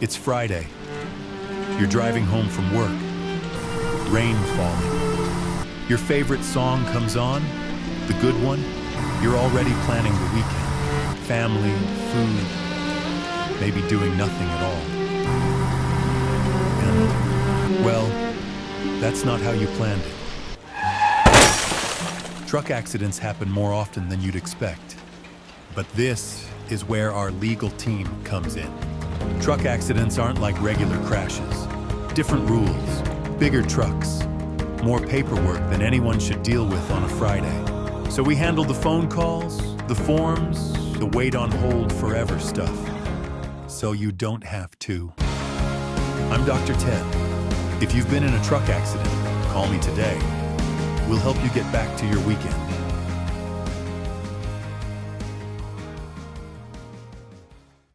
It's Friday. You're driving home from work. Rain falling. Your favorite song comes on, the good one. You're already planning the weekend. Family, food, maybe doing nothing at all. And, well, that's not how you planned it. Truck accidents happen more often than you'd expect. But this is where our legal team comes in. Truck accidents aren't like regular crashes. Different rules, bigger trucks, more paperwork than anyone should deal with on a Friday. So we handle the phone calls, the forms, the wait on hold forever stuff. So you don't have to. I'm Dr. Ted. If you've been in a truck accident, call me today. We'll help you get back to your weekend.